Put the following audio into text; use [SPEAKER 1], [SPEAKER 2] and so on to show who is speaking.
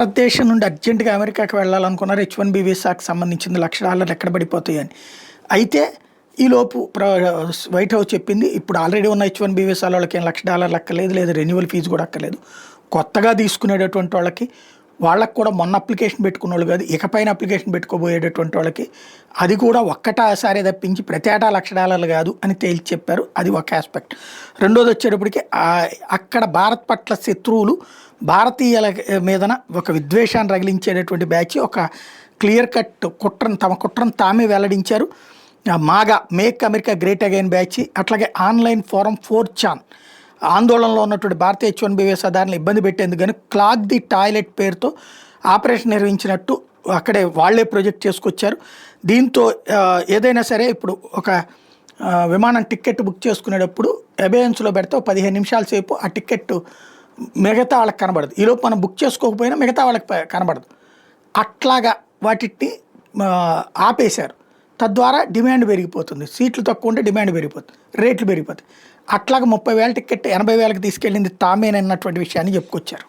[SPEAKER 1] భారతదేశం నుండి అర్జెంటుగా అమెరికాకి వెళ్ళాలనుకున్నారు. H1B వీసాకి సంబంధించింది $1,00,000 ఎక్కడ పడిపోతాయని. అయితే ఈలోపు వైట్ హౌస్ చెప్పింది, ఇప్పుడు ఆల్రెడీ ఉన్న H1B వీసాల వాళ్ళకి ఏం $1,00,000 అక్కర్లేదు, లేదా రెన్యువల్ ఫీజు కూడా అక్కర్లేదు. కొత్తగా తీసుకునేటటువంటి వాళ్ళకి, వాళ్ళకు కూడా మొన్న అప్లికేషన్ పెట్టుకున్న వాళ్ళు కాదు, ఇకపైన అప్లికేషన్ పెట్టుకోబోయేటటువంటి వాళ్ళకి అది కూడా ఒక్కటాసారి తప్పించి ప్రతి ఏటా $1,00,000 కాదు అని తేల్చి చెప్పారు. అది ఒక ఆస్పెక్ట్. రెండోది వచ్చేటప్పటికి అక్కడ భారత్ పట్ల శత్రువులు భారతీయుల మీదన ఒక విద్వేషాన్ని రగిలించేటటువంటి బ్యాచ్ ఒక క్లియర్ కట్ తమ కుట్రను తామే వెల్లడించారు. MAGA make America great again batch, అట్లాగే ఆన్లైన్ ఫోరం 4chan ఆందోళనలో ఉన్నటువంటి భారతీయ H1B వీసాదారులను ఇబ్బంది పెట్టేందుకు కానీ క్లాగ్ ది టాయిలెట్ పేరుతో ఆపరేషన్ నిర్వహించినట్టు అక్కడే వాళ్లే ప్రొజెక్ట్ చేసుకొచ్చారు. దీంతో ఏదైనా సరే ఇప్పుడు ఒక విమానం టికెట్ బుక్ చేసుకునేటప్పుడు అబేయన్స్లో పెడితే 15 నిమిషాల సేపు ఆ టికెట్ మిగతా వాళ్ళకి కనబడదు. ఈలోపు మనం బుక్ చేసుకోకపోయినా మిగతా వాళ్ళకి కనబడదు. అట్లాగా వాటిని ఆపేశారు. తద్వారా డిమాండ్ పెరిగిపోతుంది. సీట్లు తక్కువ ఉంటే డిమాండ్ పెరిగిపోతుంది, రేట్లు పెరిగిపోతాయి. అట్లాగా 30,000 టికెట్ 80,000కి తీసుకెళ్ళింది తామేనన్నటువంటి విషయాన్ని చెప్పుకొచ్చారు.